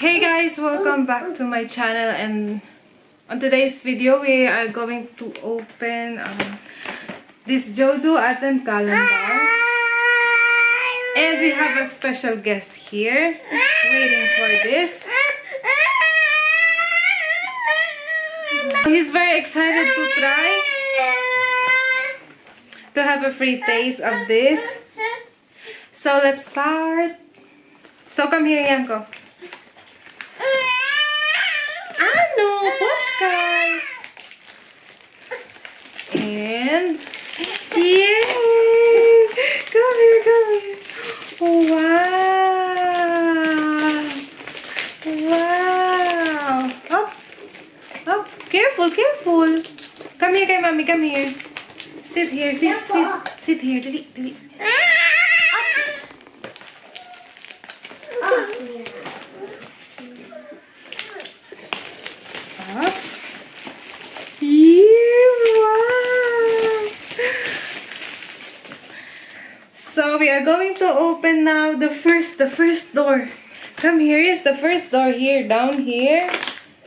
Hey guys, welcome back to my channel, and on today's video we are going to open this Jojo Advent calendar, and we have a special guest here waiting for this. He's very excited to try to have a free taste of this. So let's start. So come here, Janko. Ano? Pushkay! And yay! Come here, come here. Wow! Wow! Up! Up! Careful, careful! Come here, kay mommy, come here. Sit here, sit here. Dali, dali. Up. Wow. So we are going to open now the first door. Come here is the first door here, down here.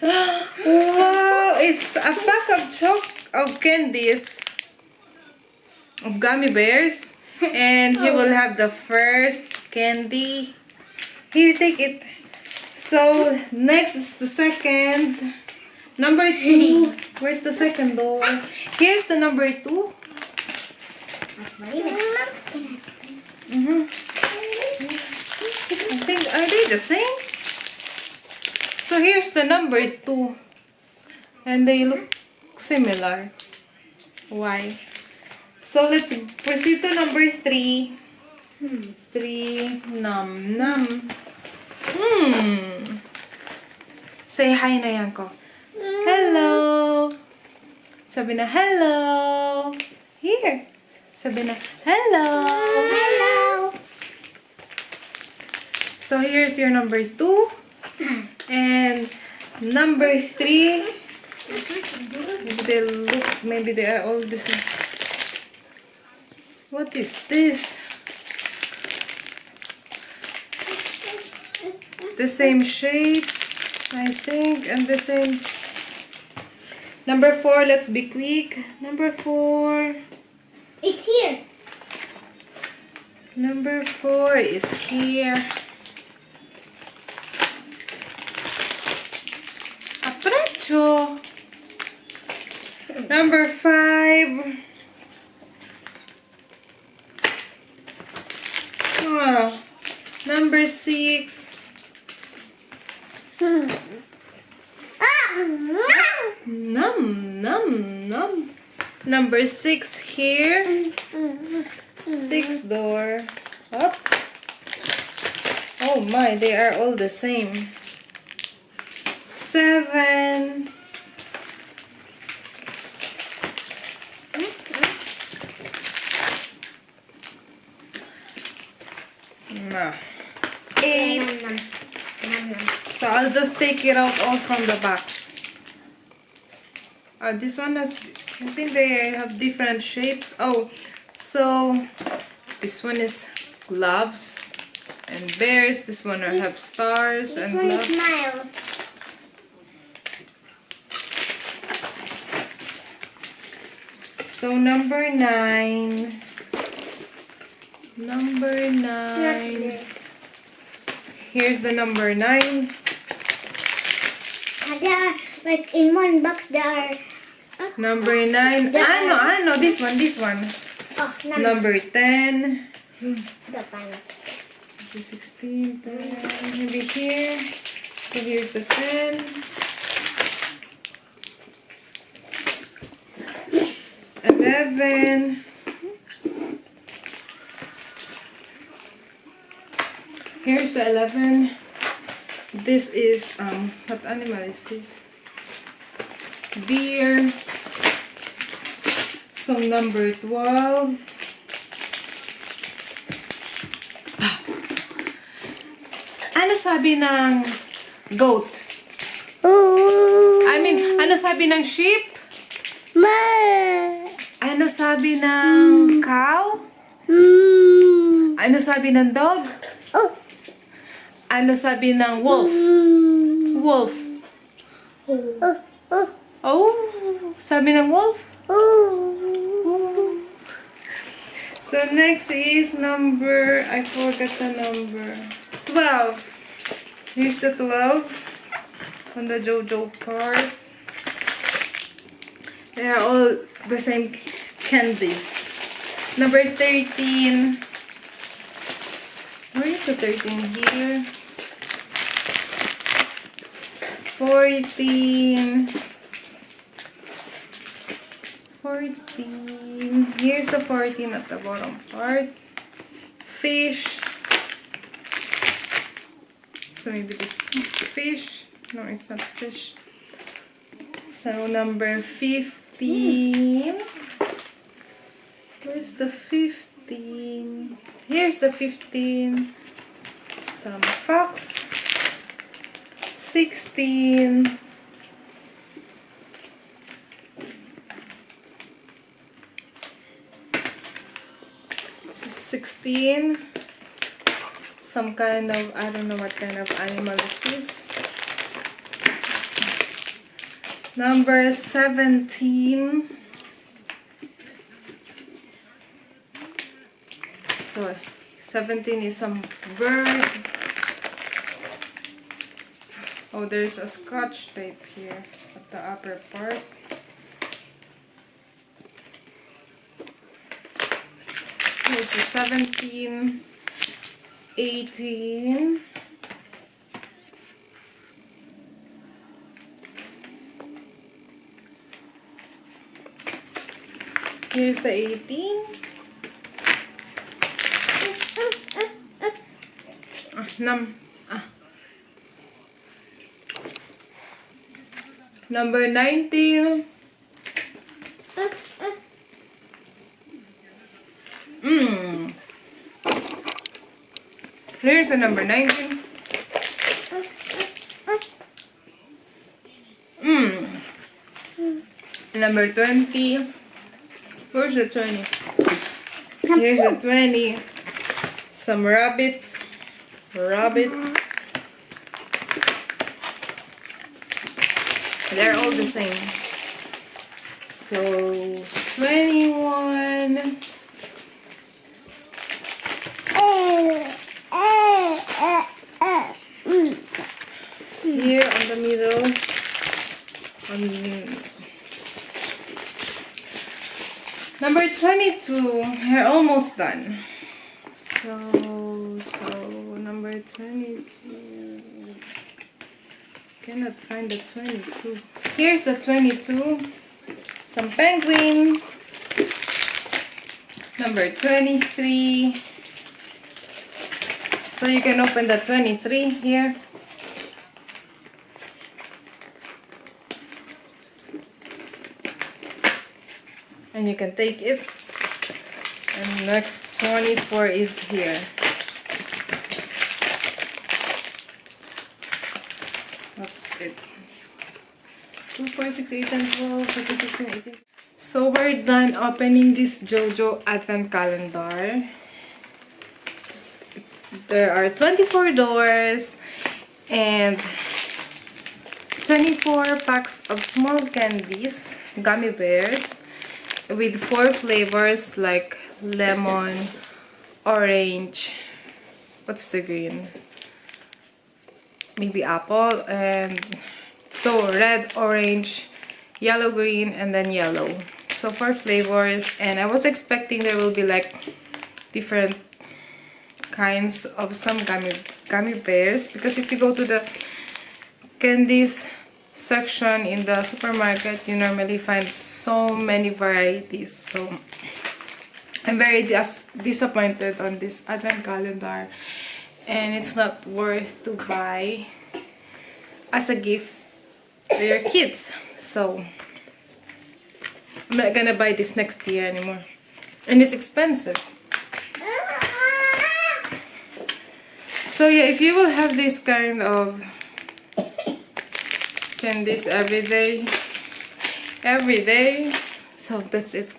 Wow, it's a pack of candies, of gummy bears, and he will have the first candy. Here, take it. So next is the second. Number 2. Where's the second door? Here's the number 2. I think, are they the same? So here's the number 2. And they look similar. Why? So let's proceed to number 3. 3. Num num. Say hi na, Janko. Hello. Sabi na hello. Here. Sabi na hello. Hello. So here's your number 2. And number 3. Maybe they are all the same. What is this? The same shapes, I think, and the same. Number 4, let's be quick. Number 4. It's here. Number 4 is here. Aprecio. Number 5. Oh. Number 6. Num, num, num. Number 6 here. 6 door. Up. Oh my, they are all the same. 7. No. 8. So I'll just take it out all from the box. This one has, I think they have different shapes. Oh, so this one is gloves and bears. This one have stars and This one gloves. is smile. So number 9. Number 9. Here's the number 9. There are, like, in one box there are... Number 9. Ano, this one. Oh, Number 10. The pan. This is 16, 10, maybe here. So here's the 10. 11. Here's the 11. This is, what animal is this? Deer. So number 12. Ano sabi ng goat? I mean, ano sabi ng sheep? Ano sabi ng cow? Ano sabi ng dog? Oh, Ano sabi ng wolf? Wolf. Oh, sabi ng wolf? So next is number, I forgot the number. 12. Here's the 12 on the Jojo part. They are all the same candies. Number 13. Where is the 13 here? 14. 14. Here's the 14 at the bottom part. Fish. So maybe this is fish. No, it's not fish. So number 15. Where's the 15? Here's the 15. Some fox. 16. This is 16. Some kind of, I don't know what kind of animal this is. Number 17. So 17 is some bird. Oh, there's a scotch tape here at the upper part. Here's the 17, 18. Here's the 18. Number 19. Here's the number 19. Number 20. Where's the 20? Here's the 20. Some rabbit. They're all the same. So 21. Here on the middle. Number 22. We're almost done. So number 22. Cannot find the 22. Here's the 22. Some penguin. Number 23. So you can open the 23 here. And you can take it. And next 24 is here. That's it. 2, 4, 6, 8, and 12, 13, 16, 18. So we're done opening this Jojo Advent Calendar. There are 24 doors and 24 packs of small candies, gummy bears, with 4 flavors like lemon, orange, what's the green? Maybe apple, and so red, orange, yellow, green, and then yellow. So 4 flavors, and I was expecting there will be like different kinds of some gummy bears, because if you go to the candies section in the supermarket, you normally find so many varieties. So I'm very disappointed on this Advent Calendar, and it's not worth to buy as a gift to your kids. So I'm not gonna buy this next year anymore, and it's expensive. So yeah, if you will have this kind of candies every day, so that's it.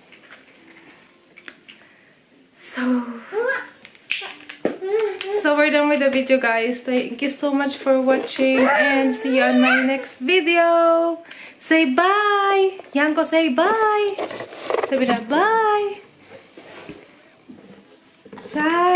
So we're done with the video, guys. Thank you so much for watching and see you on my next video. Say bye. Yanko, say bye. Sabi na bye. Ciao.